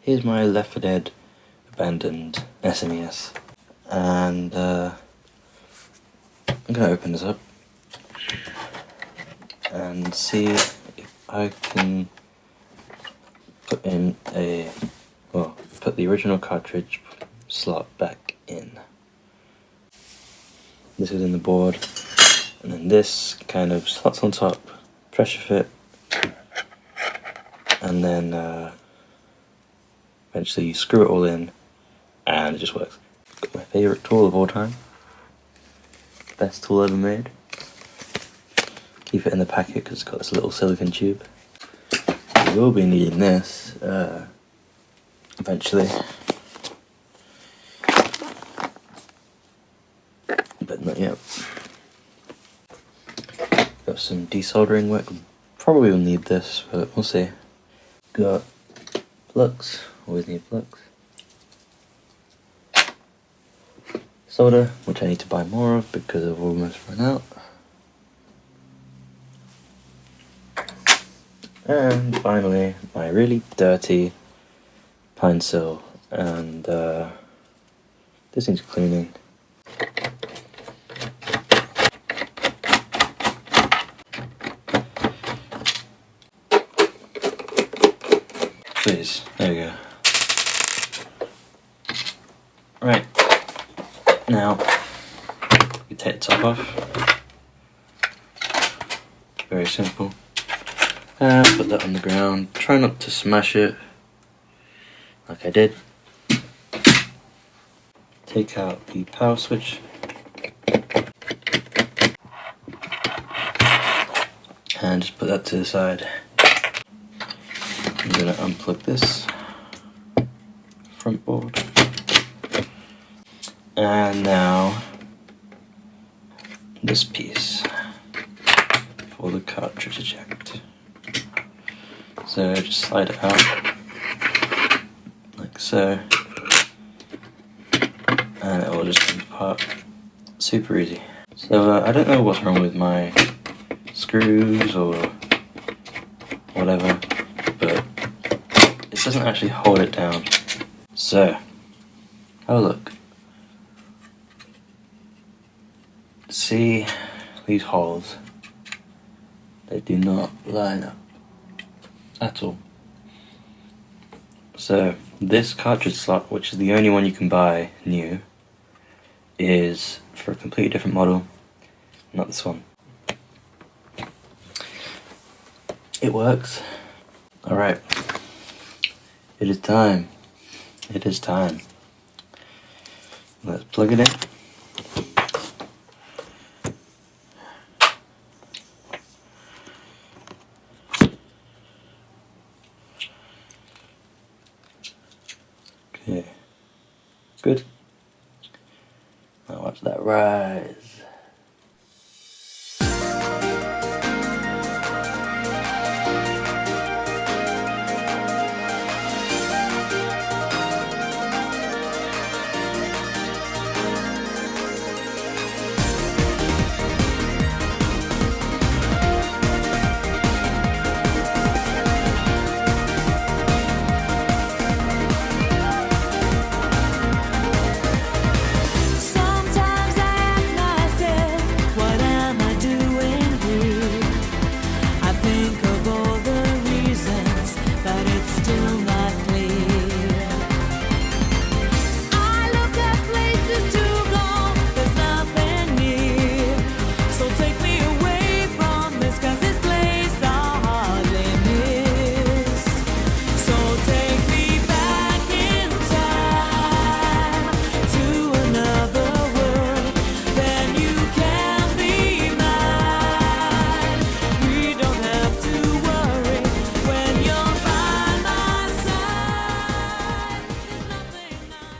here's my Left 4 Dead abandoned SNES, and I'm gonna open this up and see if I can put in put the original cartridge slot back in. This is in the board, and then this kind of slots on top, pressure fit, and then eventually you screw it all in and it just works. Got my favourite tool of all time, best tool ever made. Keep it in the packet because it's got this little silicone tube. We will be needing this eventually, but not yet. Got some desoldering work, probably will need this, but we'll see. Got flux, always need flux. Solder, which I need to buy more of because I've almost run out. And finally, my really dirty pine sill, and this needs cleaning. Please, there we go. Right, now you take the top off. Very simple. Put that on the ground. Try not to smash it, like I did. Take out the power switch. And just put that to the side. I'm going to unplug this front board. And now this piece for the cartridge eject. So just slide it out like so, and it will just come apart super easy. So I don't know what's wrong with my screws or whatever, but it doesn't actually hold it down. So have a look. See these holes? They do not line up at all. So this cartridge slot, which is the only one you can buy new, is for a completely different model, not this one. It works. Alright, it is time. It is time. Let's plug it in. Okay, good. Now watch that rise.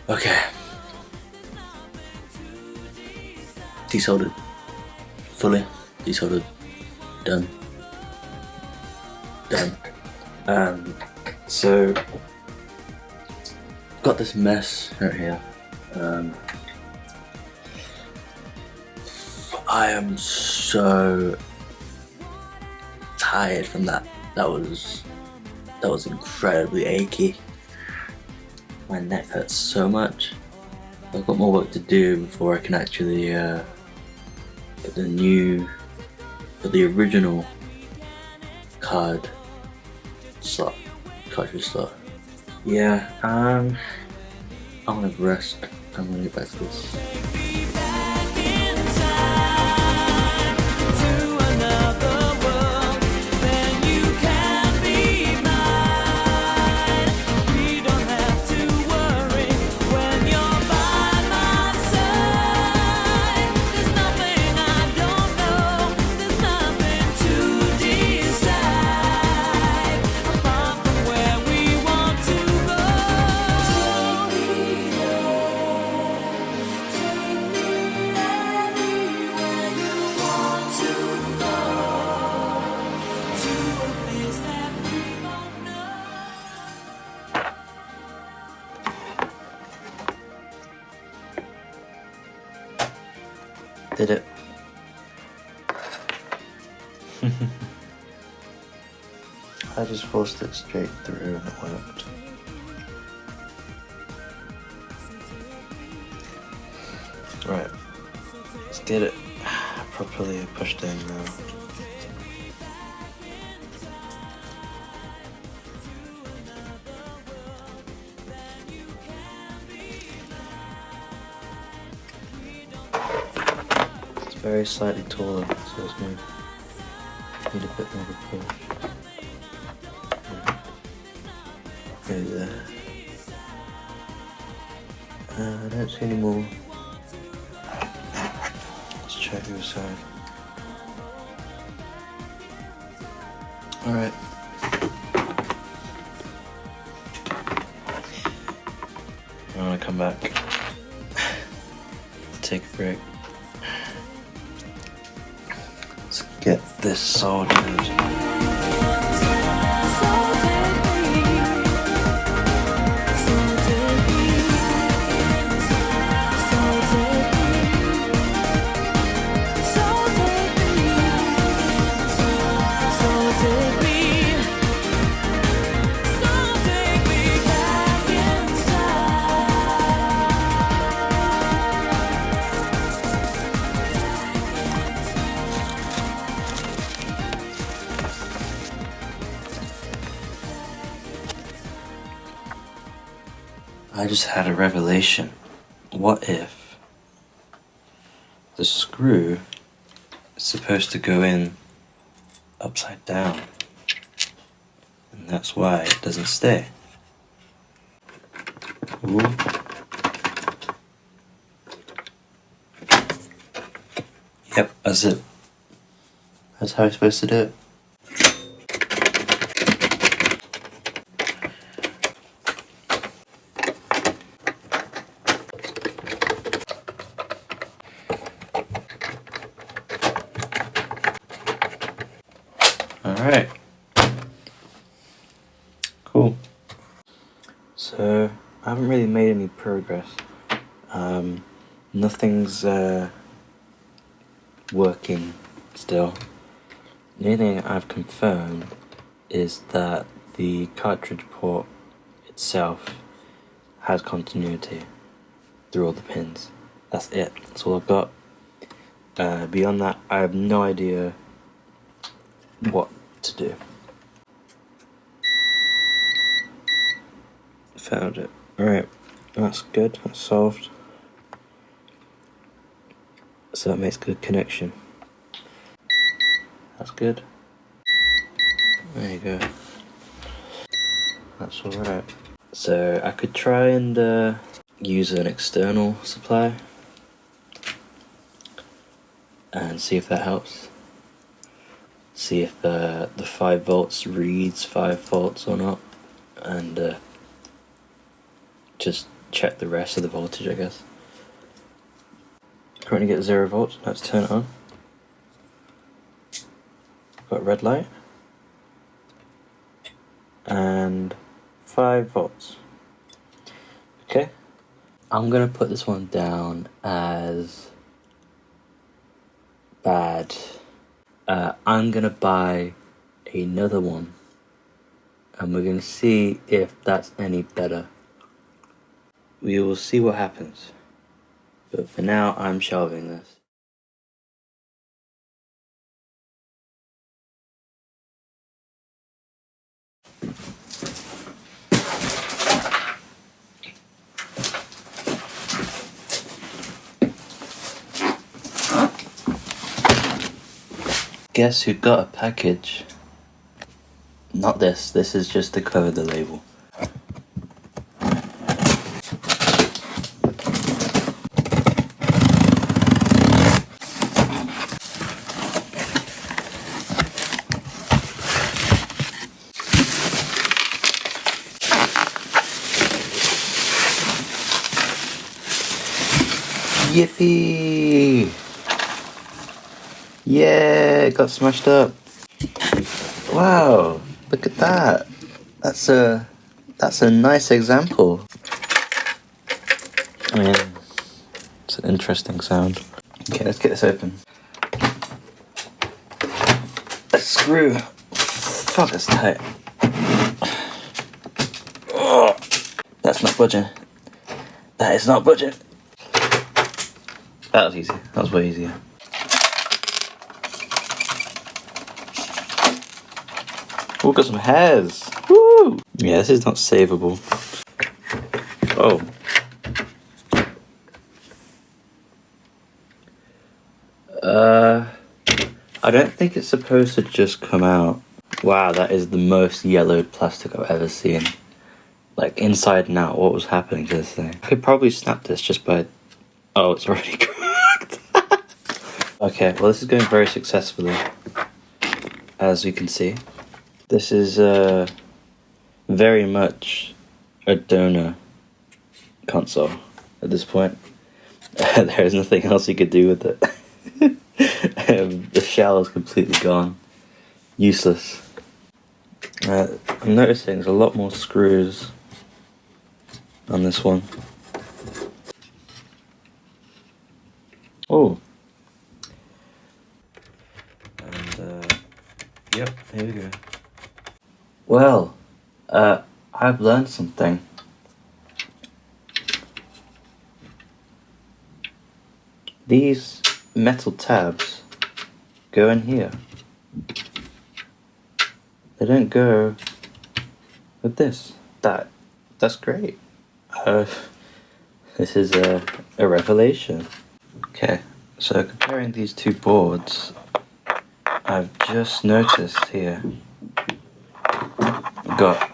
Okay. Desoldered. Fully desoldered. Done. So got this mess right here. I am so tired from that. That was incredibly achy. My neck hurts so much. I've got more work to do before I can actually get the original cartridge slot. Yeah, I'm gonna rest. I'm gonna get back to this. Did it? I just forced it straight through and it worked. Right, let's get it properly pushed in now. Very slightly taller, so it's going to need a bit more of a push. Maybe there. I don't see any more. Let's check the other side. Alright. I'm going to come back. Take a break. Get this soldered. I just had a revelation. What if the screw is supposed to go in upside down, and that's why it doesn't stay? Ooh. Yep, that's it. That's how you're supposed to do it. Alright, cool. So, I haven't really made any progress. Nothing's working still. The only thing I've confirmed is that the cartridge port itself has continuity through all the pins. That's it. That's all I've got. Beyond that, I have no idea what to do. Found it. Alright, that's good. That's solved. So that makes good connection. That's good. There you go. That's alright. So I could try and use an external supply and see if that helps. See if the 5 volts reads 5 volts or not, and just check the rest of the voltage, I guess. Currently get 0 volts. Let's turn it on. Got red light and 5 volts. Okay, I'm gonna put this one down as bad. I'm gonna buy another one and we're gonna see if that's any better. we will see what happens. But for now, I'm shelving this. Guess who got a package? Not this. This is just to cover the label. Yippee! Yeah, it got smashed up. Wow, look at that. That's a nice example. I mean, it's an interesting sound. Okay, let's get this open. A screw. Fuck, that's tight. Oh, that's not budging. That is not budging. That was easy. That was way easier. Oh, got some hairs. Woo! Yeah, this is not savable. Oh. I don't think it's supposed to just come out. Wow, that is the most yellowed plastic I've ever seen. Like, inside and out, what was happening to this thing? I could probably snap this just by... Oh, it's already cracked. Okay, well this is going very successfully. As you can see. This is very much a donor console at this point. There is nothing else you could do with it. The shell is completely gone. Useless. I'm noticing there's a lot more screws on this one. Oh. And, yep, here we go. Well, I've learned something. These metal tabs go in here. They don't go with this. That's great. This is a revelation. Okay, so comparing these two boards, I've just noticed here. Got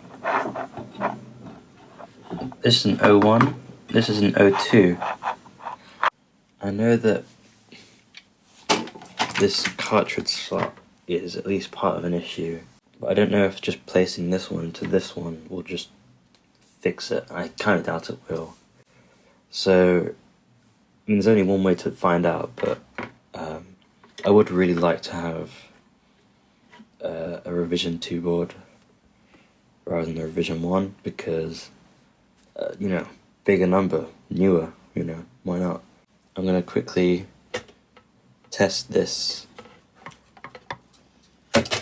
this is an 01, this is an 02. I know that this cartridge slot is at least part of an issue, but I don't know if just placing this one into this one will just fix it. I kind of doubt it will. So, I mean, there's only one way to find out, but I would really like to have a revision 2 board rather than a revision 1 because, you know, bigger number, newer, you know, why not? I'm going to quickly test this. Put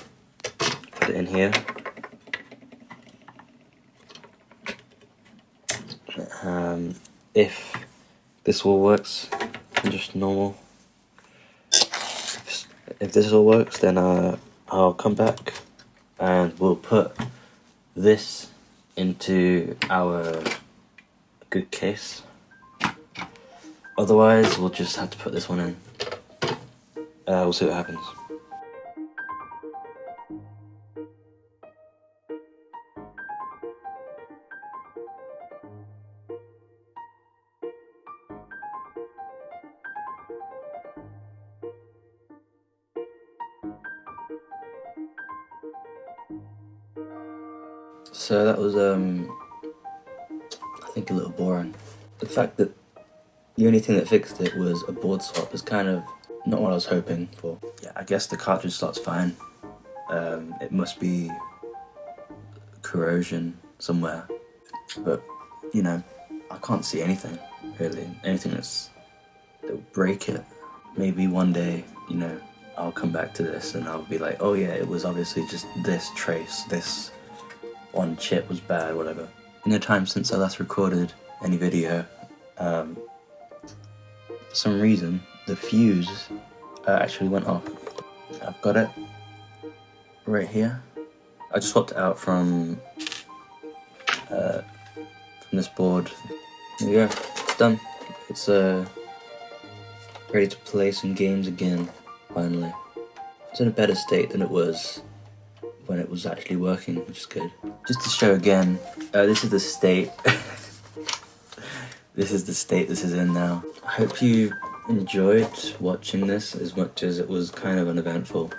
it in here. If this all works, just normal. If this all works, then I'll come back and we'll put this into our good case. Otherwise, we'll just have to put this one in. We'll see what happens. So that was, I think a little boring. The fact that the only thing that fixed it was a board swap is kind of not what I was hoping for. Yeah, I guess the cartridge slot's fine. It must be corrosion somewhere. But, you know, I can't see anything, really. Anything that will break it. Maybe one day, you know, I'll come back to this and I'll be like, oh yeah, it was obviously just this trace, this one chip was bad, whatever. In the time since I last recorded, any video, for some reason the fuse actually went off. I've got it right here. I just swapped it out from this board. There you go, it's done. It's ready to play some games again, finally. It's in a better state than it was when it was actually working, which is good. Just to show again, this is the state. This is the state this is in now. I hope you enjoyed watching this as much as it was kind of uneventful.